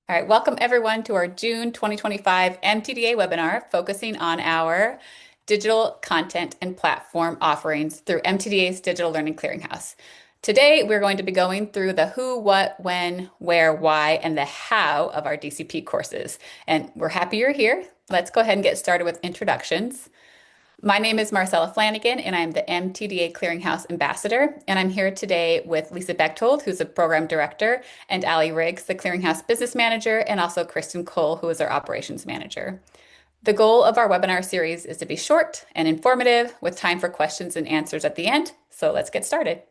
All right, welcome everyone to our June 2025 MTDA webinar focusing on our digital content and platform offerings through MTDA's Digital Learning Clearinghouse. Today, we're going to be going through the who, what, when, where, why, and the how of our DCP courses. And we're happy you're here. Let's go ahead and get started with introductions. My name is Marcella Flanagan, and I'm the MTDA Clearinghouse Ambassador. And I'm here today with Lisa Bechtold, who's a Program Director, and Ali Riggs, the Clearinghouse Business Manager, and also Kristen Cole, who is our Operations Manager. The goal of our webinar series is to be short and informative with time for questions and answers at the end. So let's get started.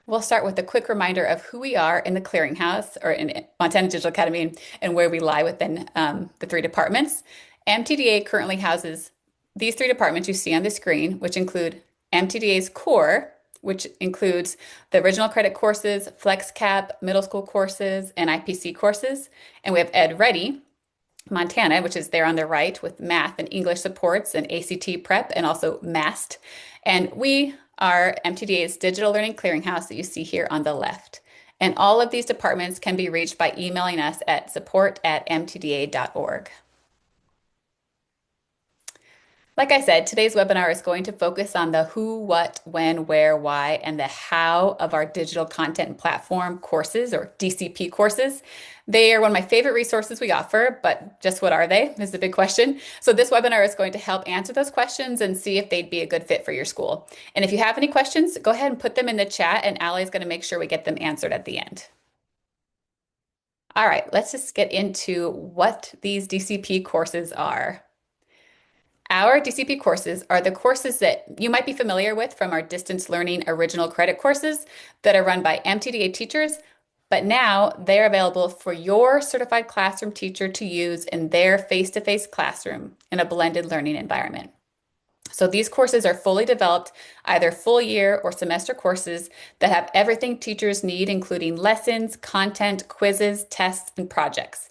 We'll start with a quick reminder of who we are in the Clearinghouse or in Montana Digital Academy and where we lie within the three departments. MTDA currently houses these three departments you see on the screen, which include MTDA's core, which includes the original credit courses, FlexCap, middle school courses, and IPC courses. And we have Ed Ready, Montana, which is there on the right with math and English supports and ACT prep and also MAST. And we are MTDA's Digital Learning Clearinghouse that you see here on the left. And all of these departments can be reached by emailing us at support@mtda.org. Like I said, today's webinar is going to focus on the who, what, when, where, why, and the how of our digital content and platform courses or DCP courses. They are one of my favorite resources we offer, but just what are they is the big question. So this webinar is going to help answer those questions and see if they'd be a good fit for your school. And if you have any questions, go ahead and put them in the chat and Ali is going to make sure we get them answered at the end. All right, let's just get into what these DCP courses are. Our DCP courses are the courses that you might be familiar with from our distance learning original credit courses that are run by MTDA teachers, but now they're available for your certified classroom teacher to use in their face-to-face classroom in a blended learning environment. So these courses are fully developed, either full year or semester courses that have everything teachers need, including lessons, content, quizzes, tests, and projects.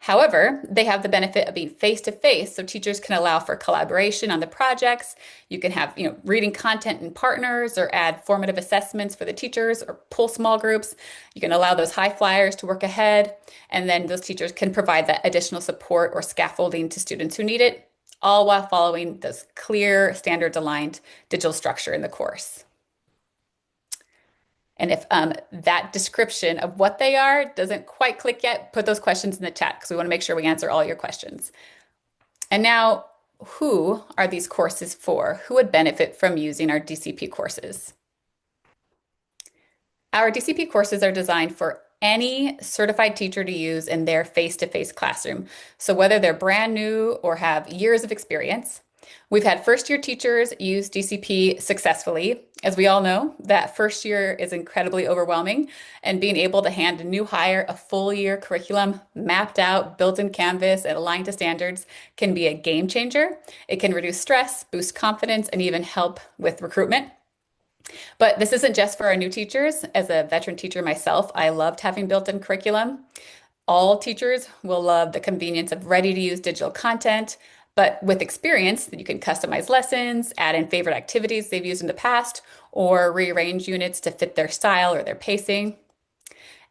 However, they have the benefit of being face-to-face, so teachers can allow for collaboration on the projects. You can have, reading content in partners or add formative assessments for the teachers or pull small groups. You can allow those high flyers to work ahead, and then those teachers can provide that additional support or scaffolding to students who need it, all while following this clear, standards-aligned digital structure in the course. And if that description of what they are doesn't quite click yet, put those questions in the chat because we want to make sure we answer all your questions. And now, who are these courses for? Who would benefit from using our DCP courses? Our DCP courses are designed for any certified teacher to use in their face-to-face classroom. So whether they're brand new or have years of experience, we've had first-year teachers use DCP successfully. As we all know, that first year is incredibly overwhelming, and being able to hand a new hire a full year curriculum mapped out, built in Canvas, and aligned to standards can be a game changer. It can reduce stress, boost confidence, and even help with recruitment. But this isn't just for our new teachers. As a veteran teacher myself, I loved having built-in curriculum. All teachers will love the convenience of ready-to-use digital content, but with experience, you can customize lessons, add in favorite activities they've used in the past, or rearrange units to fit their style or their pacing.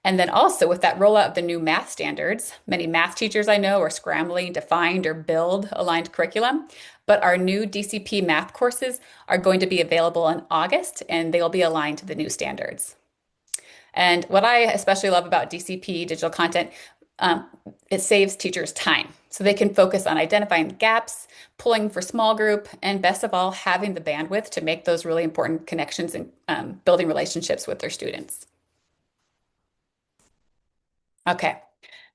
And then also with that rollout of the new math standards, many math teachers I know are scrambling to find or build aligned curriculum, but our new DCP math courses are going to be available in August, and they'll be aligned to the new standards. And what I especially love about DCP digital content, it saves teachers time. So they can focus on identifying gaps, pulling for small group, and best of all, having the bandwidth to make those really important connections and building relationships with their students. Okay,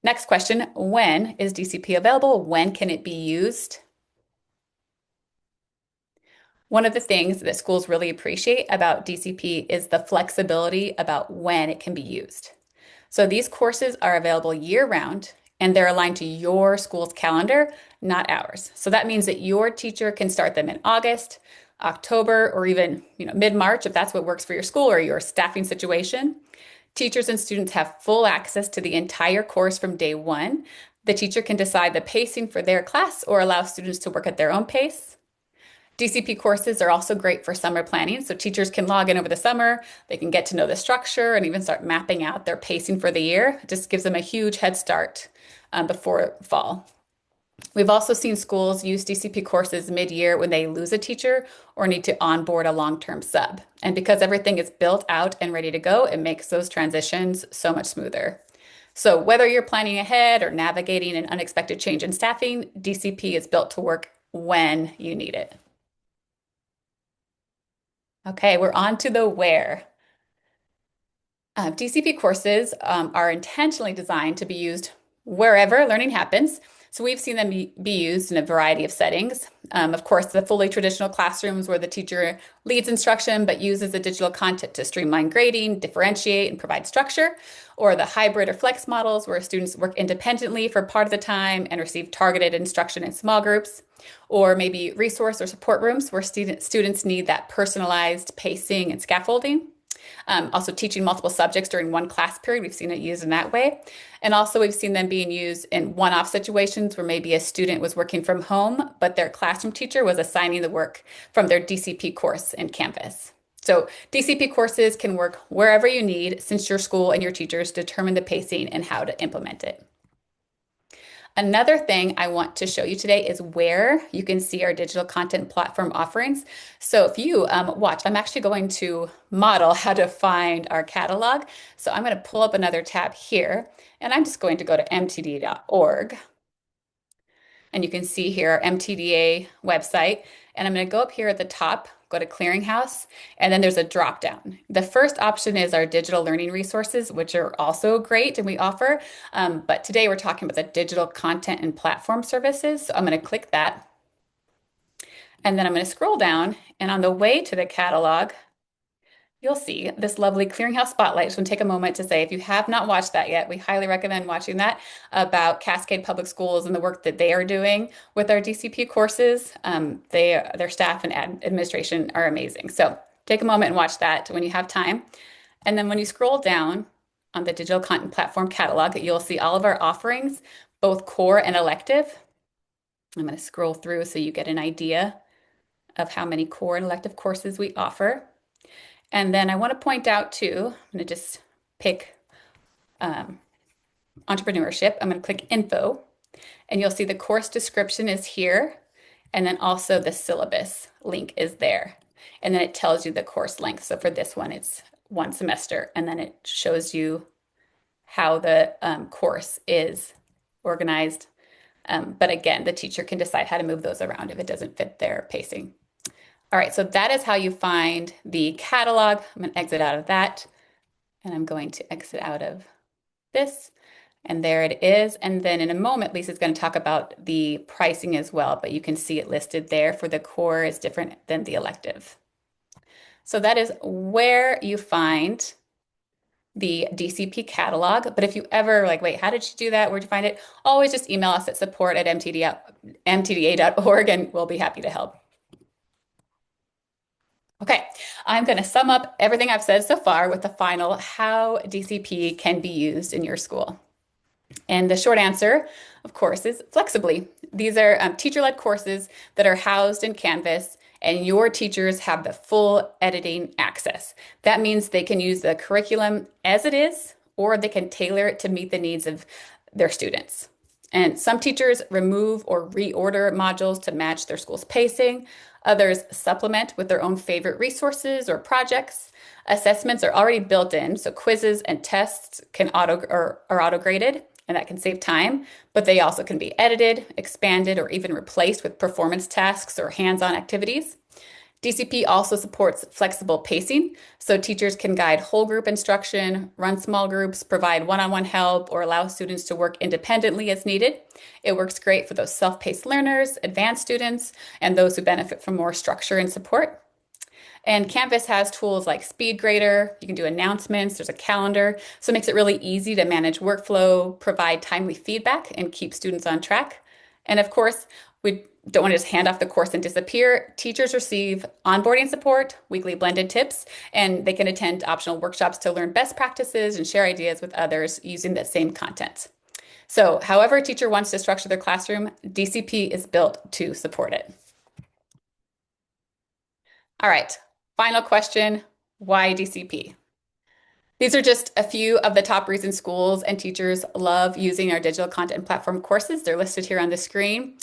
next question. When is DCP available? When can it be used? One of the things that schools really appreciate about DCP is the flexibility about when it can be used. So these courses are available year-round, and they're aligned to your school's calendar, not ours. So that means that your teacher can start them in August, October, or even mid-March if that's what works for your school or your staffing situation. Teachers and students have full access to the entire course from day one. The teacher can decide the pacing for their class or allow students to work at their own pace. DCP courses are also great for summer planning, so teachers can log in over the summer, they can get to know the structure and even start mapping out their pacing for the year. It just gives them a huge head start before fall. We've also seen schools use DCP courses mid-year when they lose a teacher or need to onboard a long-term sub. And because everything is built out and ready to go, it makes those transitions so much smoother. So whether you're planning ahead or navigating an unexpected change in staffing, DCP is built to work when you need it. Okay, we're on to the where. DCP courses are intentionally designed to be used wherever learning happens. So we've seen them be used in a variety of settings. Of course, the fully traditional classrooms where the teacher leads instruction but uses the digital content to streamline grading, differentiate, and provide structure, or the hybrid or flex models where students work independently for part of the time and receive targeted instruction in small groups, or maybe resource or support rooms where students need that personalized pacing and scaffolding. Also teaching multiple subjects during one class period. We've seen it used in that way. And also we've seen them being used in one-off situations where maybe a student was working from home, but their classroom teacher was assigning the work from their DCP course in Canvas. So DCP courses can work wherever you need since your school and your teachers determine the pacing and how to implement it. Another thing I want to show you today is where you can see our digital content platform offerings. So if you watch, I'm actually going to model how to find our catalog. So I'm going to pull up another tab here, and I'm just going to go to mtda.org. And you can see here our MTDA website. And I'm going to go up here at the top, go to Clearinghouse, and then there's a drop down. The first option is our digital learning resources, which are also great and we offer. But today we're talking about the digital content and platform services. So I'm going to click that. And then I'm going to scroll down. And on the way to the catalog, you'll see this lovely Clearinghouse Spotlight. Just want to take a moment to say, if you have not watched that yet, we highly recommend watching that about Cascade Public Schools and the work that they are doing with our DCP courses. Their staff and administration are amazing. So take a moment and watch that when you have time. And then when you scroll down on the digital content platform catalog, you'll see all of our offerings, both core and elective. I'm going to scroll through so you get an idea of how many core and elective courses we offer. And then I want to point out too, I'm going to just pick entrepreneurship. I'm going to click info and you'll see the course description is here. And then also the syllabus link is there. And then it tells you the course length. So for this one, it's 1 semester. And then it shows you how the course is organized. But again, the teacher can decide how to move those around if it doesn't fit their pacing. All right, so that is how you find the catalog. I'm going to exit out of that, and I'm going to exit out of this, and there it is. And then in a moment, Lisa's going to talk about the pricing as well, but you can see it listed there for the core is different than the elective. So that is where you find the DCP catalog. But if you ever like, wait, how did you do that? Where'd you find it? Always just email us at support@mtda.org, and we'll be happy to help. Okay, I'm going to sum up everything I've said so far with the final how DCP can be used in your school. And the short answer, of course, is flexibly. These are teacher-led courses that are housed in Canvas, and your teachers have the full editing access. That means they can use the curriculum as it is, or they can tailor it to meet the needs of their students. And some teachers remove or reorder modules to match their school's pacing. Others supplement with their own favorite resources or projects. Assessments are already built in, so quizzes and tests are auto-graded, and that can save time, but they also can be edited, expanded, or even replaced with performance tasks or hands-on activities. DCP also supports flexible pacing, so teachers can guide whole group instruction, run small groups, provide one-on-one help, or allow students to work independently as needed. It works great for those self-paced learners, advanced students, and those who benefit from more structure and support. And Canvas has tools like Speed Grader, you can do announcements, there's a calendar, so it makes it really easy to manage workflow, provide timely feedback, and keep students on track. And of course, we don't want to just hand off the course and disappear. Teachers receive onboarding support, weekly blended tips, and they can attend optional workshops to learn best practices and share ideas with others using the same content. So however a teacher wants to structure their classroom, DCP is built to support it. All right, final question, why DCP? These are just a few of the top reasons schools and teachers love using our digital content platform courses. They're listed here on the screen.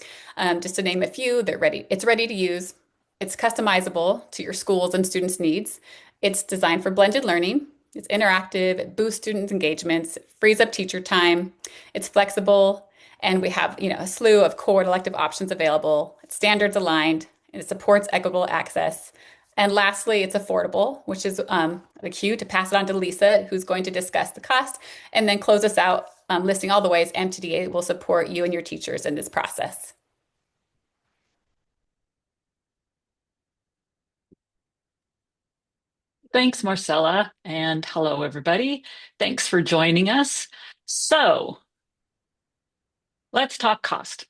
Just to name a few, they're ready. It's ready to use. It's customizable to your schools and students' needs. It's designed for blended learning. It's interactive. It boosts students' engagements. It frees up teacher time. It's flexible, and we have a slew of core and elective options available. It's standards aligned, and it supports equitable access. And lastly, it's affordable, which is the cue to pass it on to Lisa, who's going to discuss the cost and then close us out, listing all the ways MTDA will support you and your teachers in this process. Thanks, Marcella, and hello, everybody. Thanks for joining us. So let's talk cost.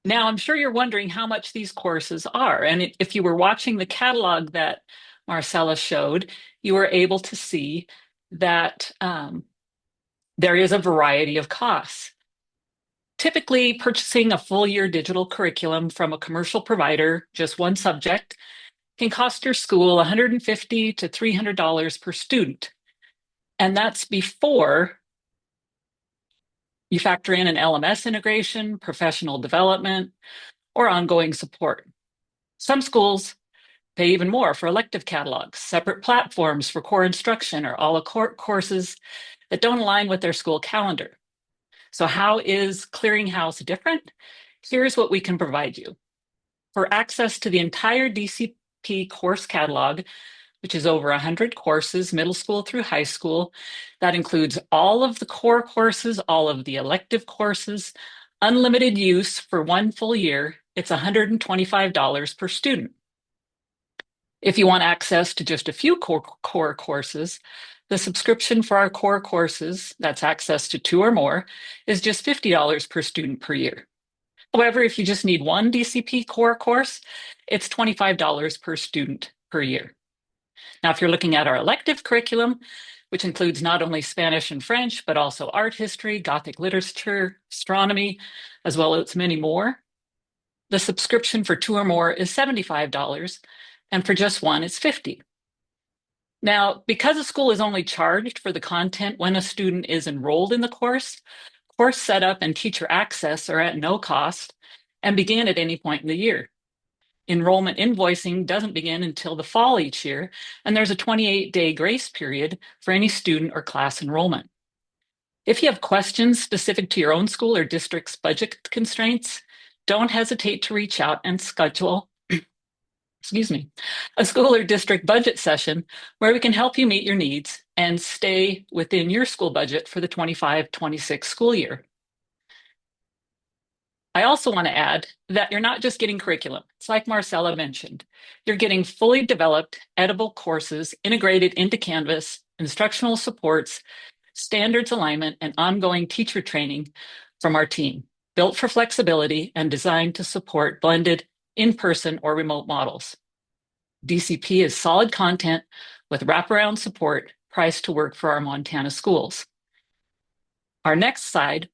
Now, I'm sure you're wondering how much these courses are. And if you were watching the catalog that Marcella showed, you were able to see that there is a variety of costs. Typically, purchasing a full year digital curriculum from a commercial provider, just one subject, can cost your school $150 to $300 per student. And that's before you factor in an LMS integration, professional development, or ongoing support. Some schools pay even more for elective catalogs, separate platforms for core instruction, or a la carte courses that don't align with their school calendar. So how is Clearinghouse different? Here's what we can provide you. For access to the entire DCP course catalog, which is over 100 courses, middle school through high school. That includes all of the core courses, all of the elective courses, unlimited use for one full year. It's $125 per student. If you want access to just a few core courses, the subscription for our core courses, that's access to 2 or more, is just $50 per student per year. However, if you just need one DCP core course, it's $25 per student per year. Now, if you're looking at our elective curriculum, which includes not only Spanish and French, but also art history, Gothic literature, astronomy, as well as many more, the subscription for 2 or more is $75, and for just one, it's $50. Now, because a school is only charged for the content when a student is enrolled in the course setup and teacher access are at no cost and begin at any point in the year. Enrollment invoicing doesn't begin until the fall each year, and there's a 28-day grace period for any student or class enrollment. If you have questions specific to your own school or district's budget constraints, don't hesitate to reach out and schedule, a school or district budget session where we can help you meet your needs and stay within your school budget for the 25-26 school year. I also want to add that you're not just getting curriculum. It's like Marcella mentioned. You're getting fully developed, edible courses integrated into Canvas, instructional supports, standards alignment, and ongoing teacher training from our team, built for flexibility and designed to support blended in-person or remote models. DCP is solid content with wraparound support priced to work for our Montana schools. Our next slide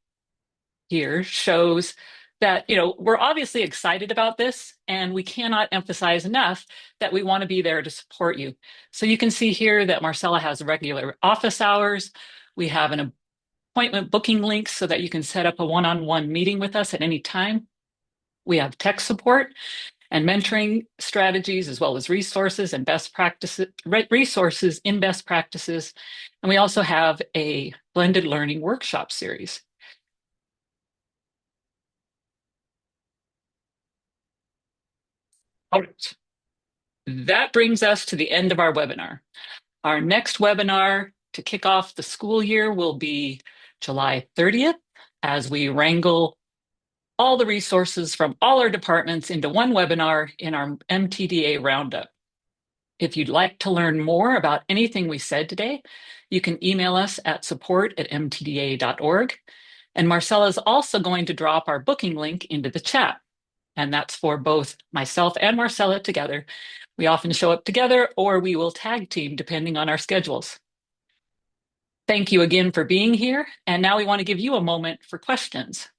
here shows that, we're obviously excited about this, and we cannot emphasize enough that we want to be there to support you. So you can see here that Marcella has regular office hours. We have an appointment booking link so that you can set up a one-on-one meeting with us at any time. We have tech support and mentoring strategies, as well as resources and best practices, resources in best practices. And we also have a blended learning workshop series. All right. That brings us to the end of our webinar. Our next webinar to kick off the school year will be July 30th, as we wrangle all the resources from all our departments into one webinar in our MTDA Roundup. If you'd like to learn more about anything we said today, you can email us at support@mtda.org. And Marcella is also going to drop our booking link into the chat. And that's for both myself and Marcella together. We often show up together, or we will tag team depending on our schedules. Thank you again for being here. And now we want to give you a moment for questions.